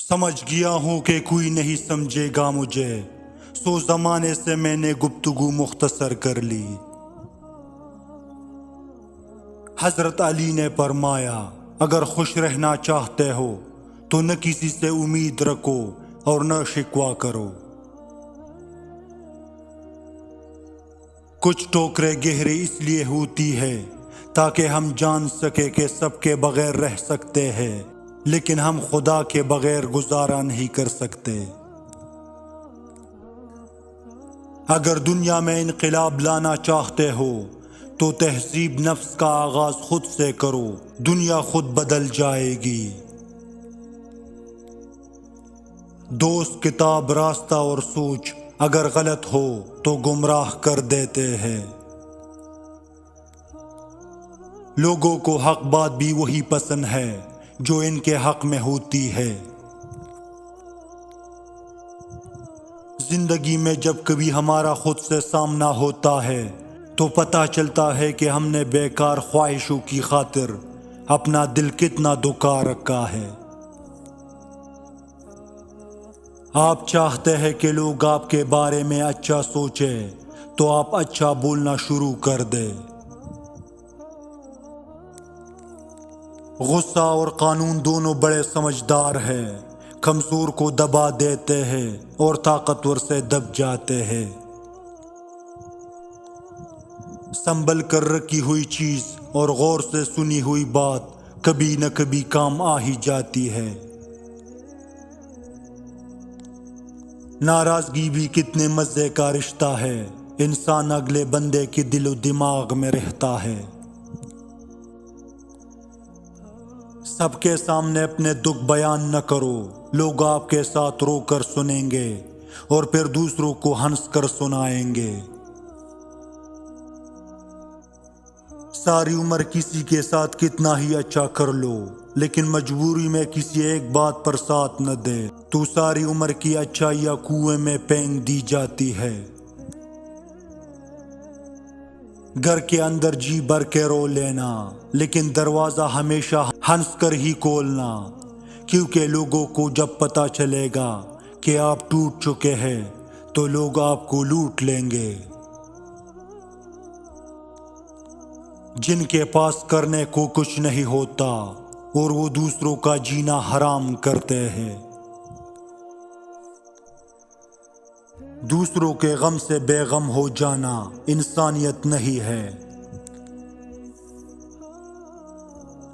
سمجھ گیا ہوں کہ کوئی نہیں سمجھے گا مجھے، سو زمانے سے میں نے گفتگو مختصر کر لی۔ حضرت علی نے فرمایا، اگر خوش رہنا چاہتے ہو تو نہ کسی سے امید رکھو اور نہ شکوہ کرو۔ کچھ ٹوکرے گہرے اس لیے ہوتی ہے تاکہ ہم جان سکے کہ سب کے بغیر رہ سکتے ہیں، لیکن ہم خدا کے بغیر گزارا نہیں کر سکتے۔ اگر دنیا میں انقلاب لانا چاہتے ہو تو تہذیب نفس کا آغاز خود سے کرو، دنیا خود بدل جائے گی۔ دوست، کتاب، راستہ اور سوچ اگر غلط ہو تو گمراہ کر دیتے ہیں۔ لوگوں کو حق بات بھی وہی پسند ہے جو ان کے حق میں ہوتی ہے۔ زندگی میں جب کبھی ہمارا خود سے سامنا ہوتا ہے تو پتہ چلتا ہے کہ ہم نے بیکار خواہشوں کی خاطر اپنا دل کتنا دکھا رکھا ہے۔ آپ چاہتے ہیں کہ لوگ آپ کے بارے میں اچھا سوچیں تو آپ اچھا بولنا شروع کر دیں۔ غصہ اور قانون دونوں بڑے سمجھدار ہیں، کمزور کو دبا دیتے ہیں اور طاقتور سے دب جاتے ہیں۔ سنبھل کر رکھی ہوئی چیز اور غور سے سنی ہوئی بات کبھی نہ کبھی کام آ ہی جاتی ہے۔ ناراضگی بھی کتنے مزے کا رشتہ ہے، انسان اگلے بندے کے دل و دماغ میں رہتا ہے۔ سب کے سامنے اپنے دکھ بیان نہ کرو، لوگ آپ کے ساتھ رو کر سنیں گے اور پھر دوسروں کو ہنس کر سنائیں گے۔ ساری عمر کسی کے ساتھ کتنا ہی اچھا کر لو، لیکن مجبوری میں کسی ایک بات پر ساتھ نہ دے تو ساری عمر کی اچھائیاں کنویں میں پھینک دی جاتی ہے۔ گھر کے اندر جی بھر کے رو لینا، لیکن دروازہ ہمیشہ ہنس کر ہی کھولنا، کیونکہ لوگوں کو جب پتہ چلے گا کہ آپ ٹوٹ چکے ہیں تو لوگ آپ کو لوٹ لیں گے۔ جن کے پاس کرنے کو کچھ نہیں ہوتا اور وہ دوسروں کا جینا حرام کرتے ہیں، دوسروں کے غم سے بے غم ہو جانا انسانیت نہیں ہے۔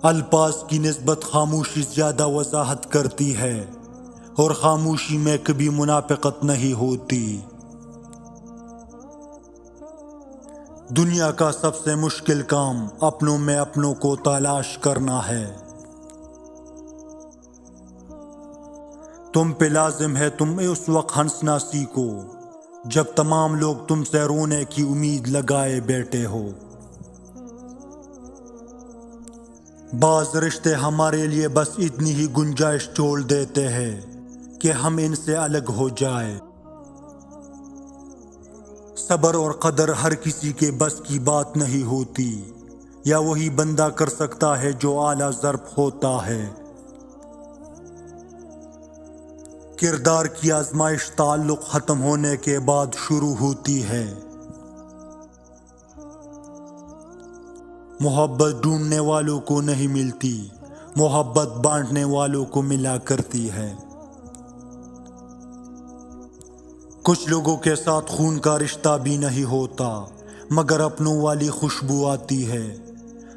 الفاظ کی نسبت خاموشی زیادہ وضاحت کرتی ہے اور خاموشی میں کبھی منافقت نہیں ہوتی۔ دنیا کا سب سے مشکل کام اپنوں میں اپنوں کو تلاش کرنا ہے۔ تم پہ لازم ہے تم اس وقت ہنسنا سیکھو جب تمام لوگ تم سے رونے کی امید لگائے بیٹھے ہو۔ بعض رشتے ہمارے لیے بس اتنی ہی گنجائش چھوڑ دیتے ہیں کہ ہم ان سے الگ ہو جائیں۔ صبر اور قدر ہر کسی کے بس کی بات نہیں ہوتی، یا وہی بندہ کر سکتا ہے جو اعلیٰ ضرب ہوتا ہے۔ کردار کی آزمائش تعلق ختم ہونے کے بعد شروع ہوتی ہے۔ محبت ڈھونڈنے والوں کو نہیں ملتی، محبت بانٹنے والوں کو ملا کرتی ہے۔ کچھ لوگوں کے ساتھ خون کا رشتہ بھی نہیں ہوتا مگر اپنوں والی خوشبو آتی ہے۔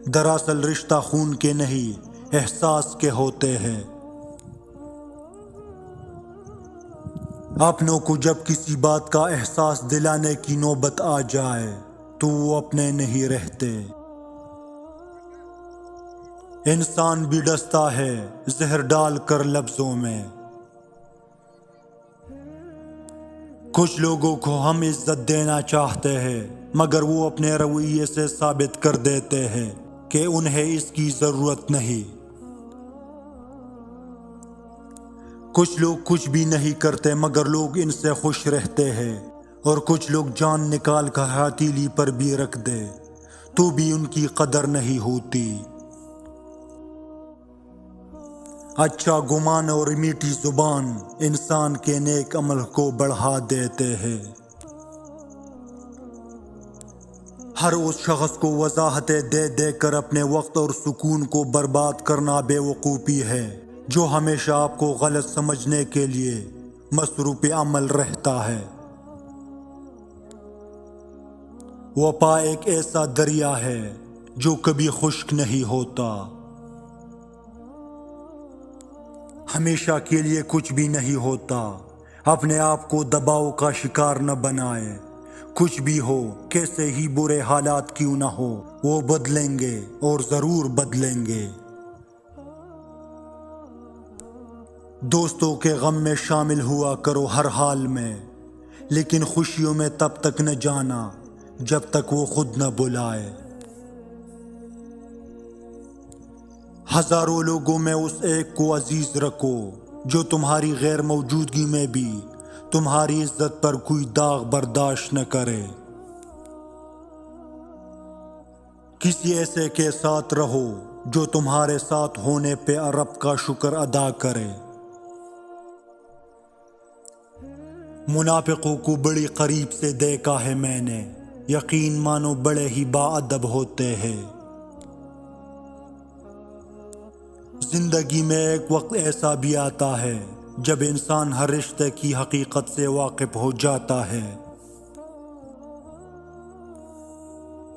دراصل رشتہ خون کے نہیں، احساس کے ہوتے ہیں۔ اپنوں کو جب کسی بات کا احساس دلانے کی نوبت آ جائے تو وہ اپنے نہیں رہتے۔ انسان بھی ڈستا ہے زہر ڈال کر لفظوں میں۔ کچھ لوگوں کو ہم عزت دینا چاہتے ہیں مگر وہ اپنے رویے سے ثابت کر دیتے ہیں کہ انہیں اس کی ضرورت نہیں۔ کچھ لوگ کچھ بھی نہیں کرتے مگر لوگ ان سے خوش رہتے ہیں، اور کچھ لوگ جان نکال کر ہتھیلی پر بھی رکھ دے تو بھی ان کی قدر نہیں ہوتی۔ اچھا گمان اور میٹھی زبان انسان کے نیک عمل کو بڑھا دیتے ہیں۔ ہر اس شخص کو وضاحتیں دے دے کر اپنے وقت اور سکون کو برباد کرنا بے وقوفی ہے، جو ہمیشہ آپ کو غلط سمجھنے کے لیے مصروف عمل رہتا ہے۔ وفا ایک ایسا دریا ہے جو کبھی خشک نہیں ہوتا۔ ہمیشہ کے لیے کچھ بھی نہیں ہوتا۔ اپنے آپ کو دباؤ کا شکار نہ بنائے۔ کچھ بھی ہو، کیسے ہی برے حالات کیوں نہ ہو، وہ بدلیں گے اور ضرور بدلیں گے۔ دوستوں کے غم میں شامل ہوا کرو ہر حال میں، لیکن خوشیوں میں تب تک نہ جانا جب تک وہ خود نہ بلائے۔ ہزاروں لوگوں میں اس ایک کو عزیز رکھو جو تمہاری غیر موجودگی میں بھی تمہاری عزت پر کوئی داغ برداشت نہ کرے۔ کسی ایسے کے ساتھ رہو جو تمہارے ساتھ ہونے پہ رب کا شکر ادا کرے۔ منافقوں کو بڑی قریب سے دیکھا ہے میں نے، یقین مانو بڑے ہی باادب ہوتے ہیں۔ زندگی میں ایک وقت ایسا بھی آتا ہے جب انسان ہر رشتے کی حقیقت سے واقف ہو جاتا ہے۔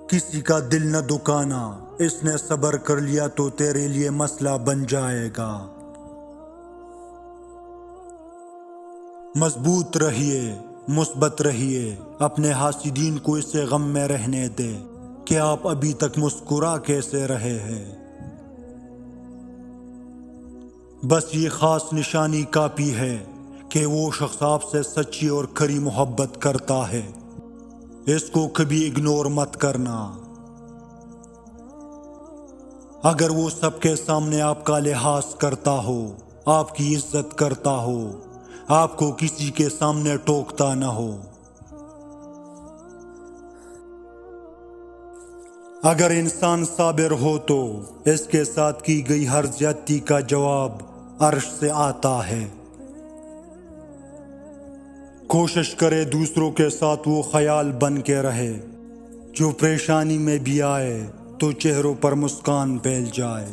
کسی کا دل نہ دکانا، اس نے صبر کر لیا تو تیرے لیے مسئلہ بن جائے گا۔ مضبوط رہیے، مثبت رہیے، اپنے حاسدین کو اسے غم میں رہنے دے کہ آپ ابھی تک مسکرا کیسے رہے ہیں۔ بس یہ خاص نشانی کافی ہے کہ وہ شخص آپ سے سچی اور کھری محبت کرتا ہے۔ اس کو کبھی اگنور مت کرنا۔ اگر وہ سب کے سامنے آپ کا لحاظ کرتا ہو، آپ کی عزت کرتا ہو، آپ کو کسی کے سامنے ٹوکتا نہ ہو، اگر انسان صابر ہو تو اس کے ساتھ کی گئی ہر زیادتی کا جواب عرش سے آتا ہے۔ کوشش کرے دوسروں کے ساتھ وہ خیال بن کے رہے جو پریشانی میں بھی آئے تو چہروں پر مسکان پھیل جائے۔